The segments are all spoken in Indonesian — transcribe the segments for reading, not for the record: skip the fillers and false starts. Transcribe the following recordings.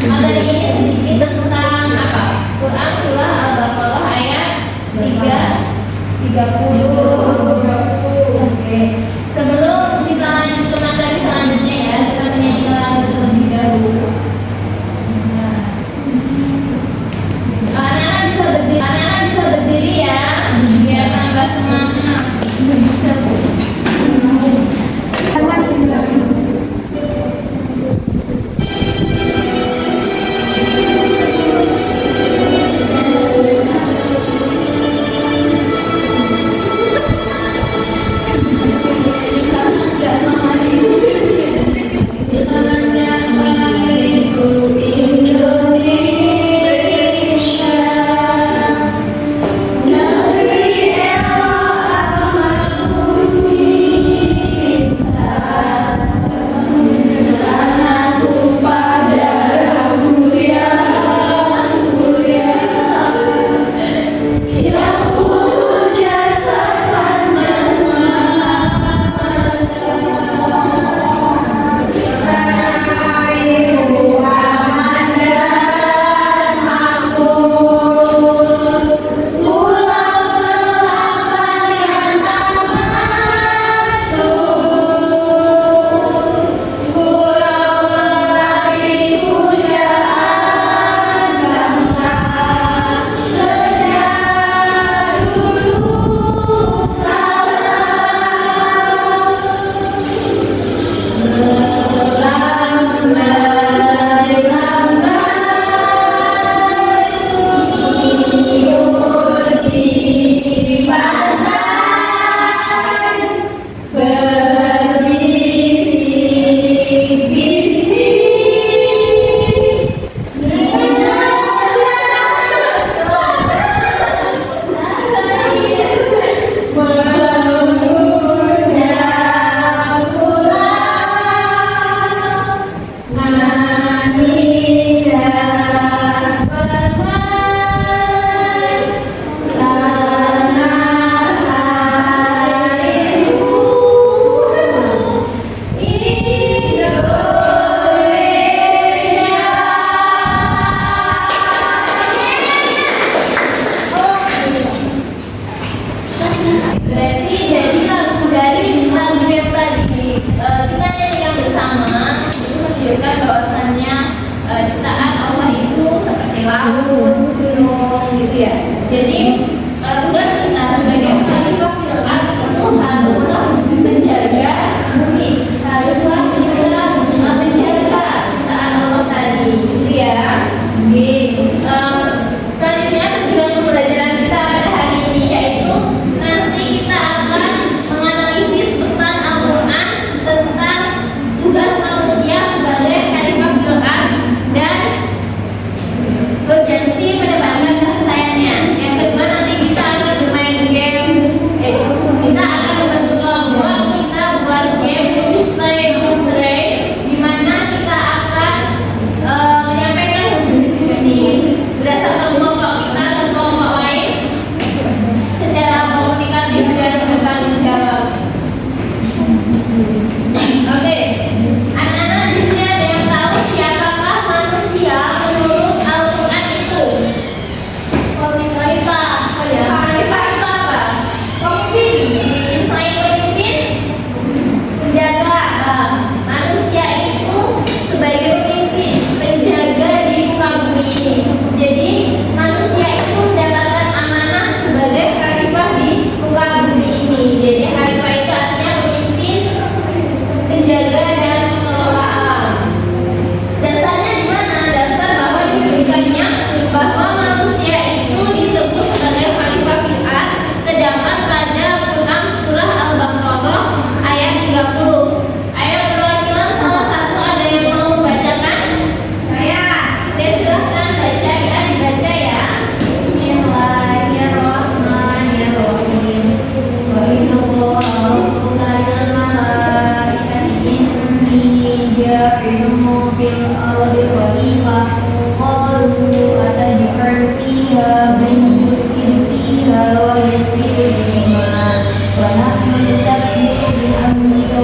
Materi ini sedikit tentang apa? Quran surah Al-Baqarah ayat 30. Oke. Sebelum kita lanjut ke materi selanjutnya ya, kita menyanyikan lagu terlebih dahulu. Anak-anak bisa berdiri ya, biar tambah semangat. Bisa Bu.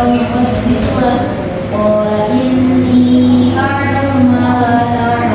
ونقدس لك قال إني أعلم ما لا تعلمون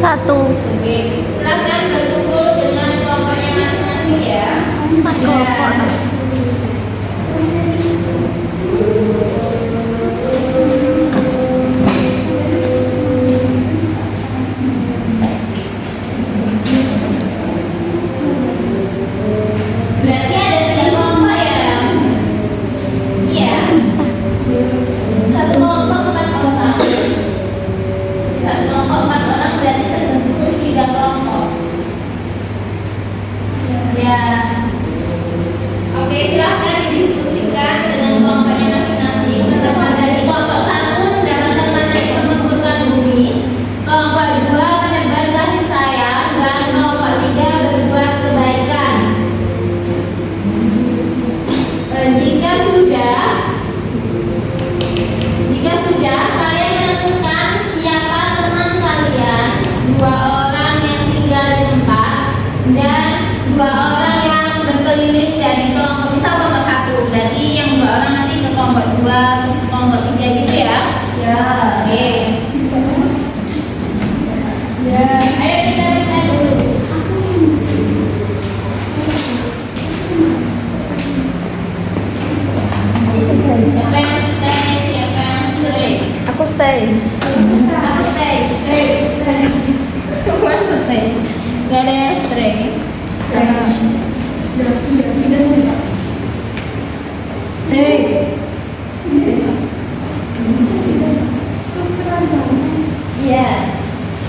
1. Oke, silakan berkumpul dengan kelompoknya masing-masing ya. 4 kelompok. Berarti ada 3 kelompok ya? Iya. 1 kelompok 4 orang. 1 kelompok 4 orang berarti terbentuk 3 kelompok. Ya. Oke, silahkan didiskusikan dengan kelompoknya masing-masing. Kelompok dari kelompok 1 mendapatkan materi pengempurkan bumi. Kelompok 2 menebar kasih sayang dan kelompok 3 berbuat kebaikan. Jika sudah kalian menentukan siapa teman kalian, 2 orang yang tinggal di tempat dan 2 orang yang berkeliling dari kelompok, misal kelompok 1, berarti yang 2 orang nanti ke kelompok 2 terus ke kelompok 3 gitu ya. Ya, oke. Ya, ayo kita dulu. Siapa yang stay? Siapa yang stay? Aku stay. Aku stay. Semua stay. Gak ada yang stay. Stay. Iya.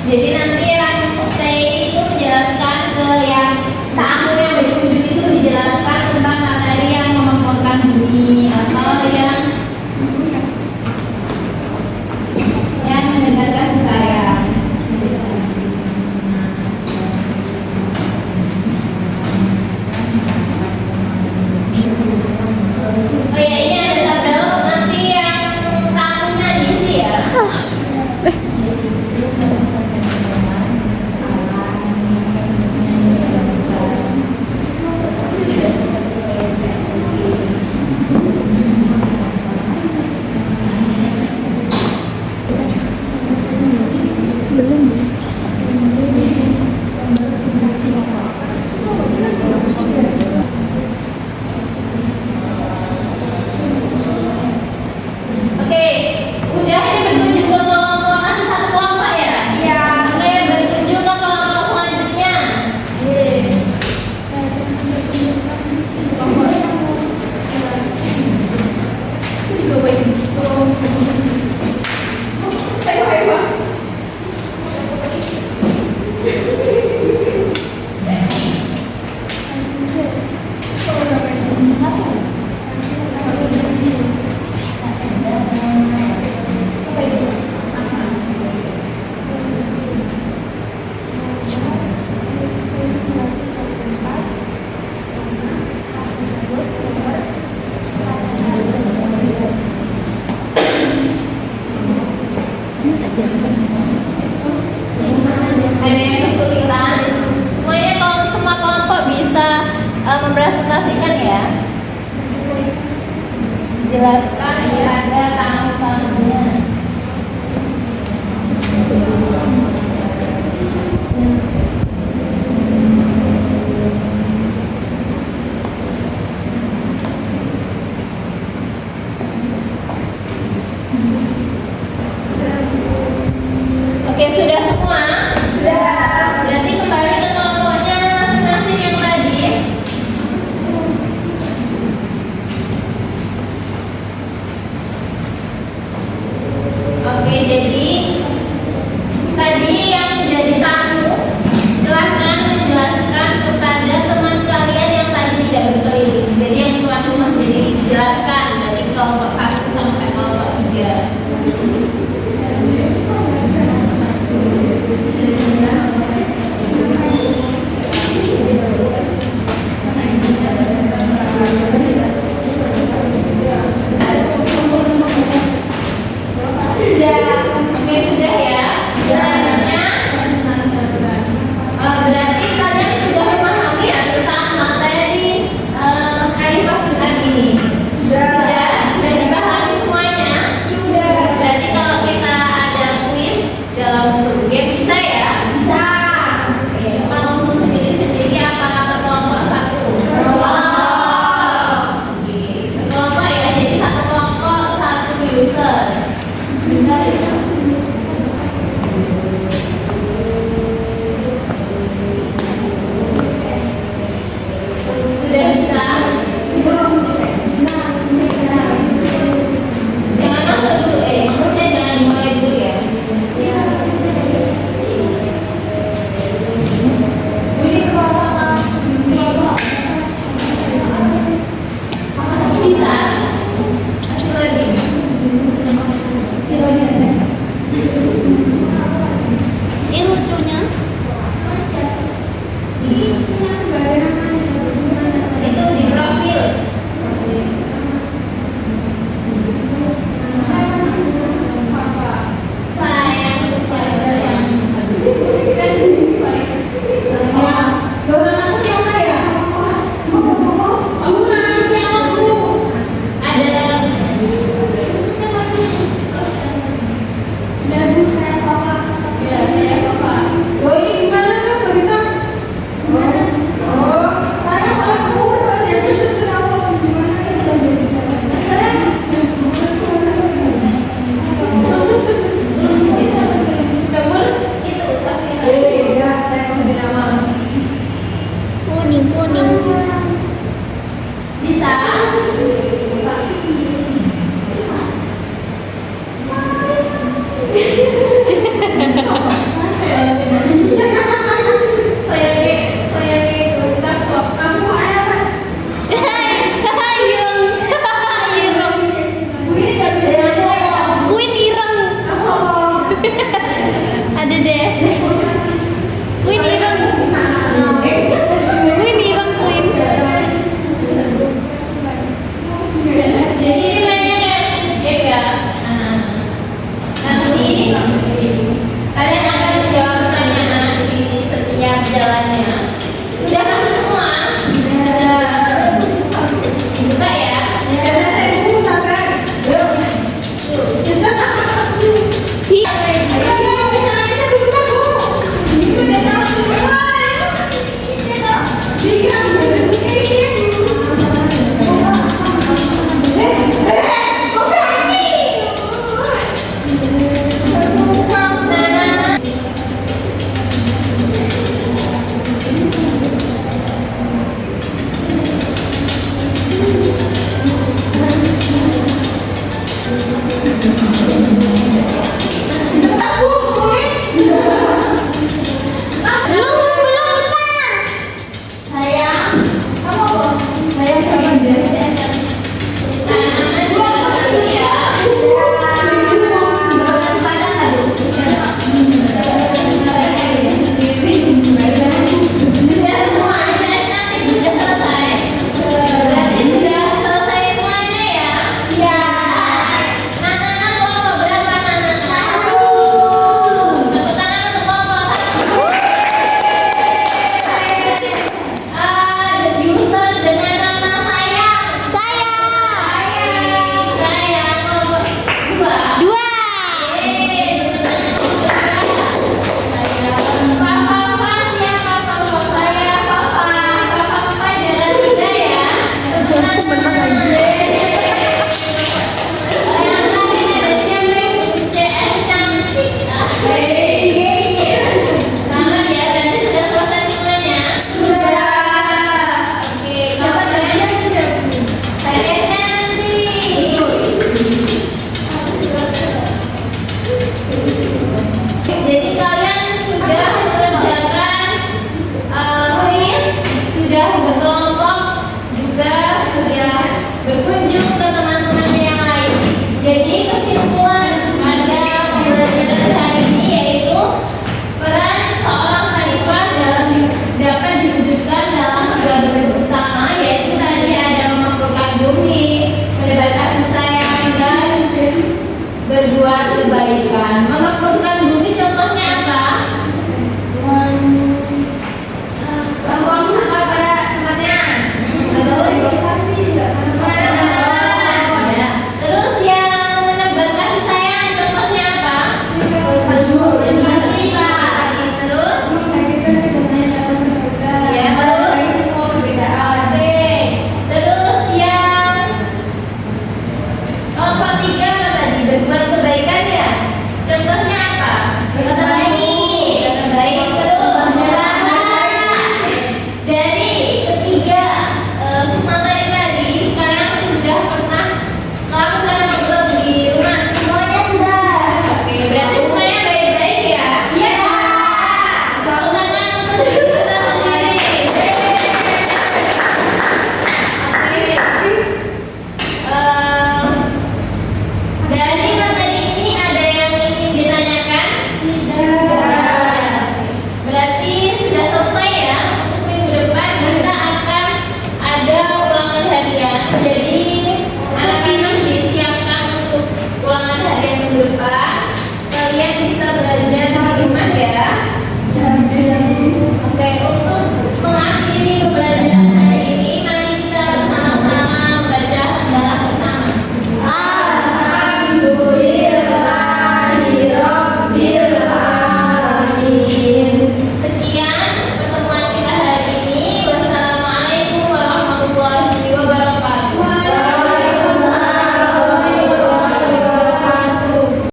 Jadi nanti yang stay itu menjelaskan ke yang tamu yang berkunjung itu dijelaskan tentang materi yang memampukan bumi atau yang mendengar kasih sayang. Oh ya, ini ada tabel nanti yang tamunya diisi ya. Oke, udah ini berkunjung ke kelompok masih 1 kelompok ya? Iya. Oke, berkunjung ke kelompok selanjutnya. Ada yang kesulitan. Semuanya semua kelompok bisa mempresentasikan ya. Jelaskan ya, ada tamu-tamunya. Oke, sudah semua? Sudah. Berarti kembali ke kelompoknya masing-masing yang tadi. saya mau beri nama? Kuning, kuning. Bisa?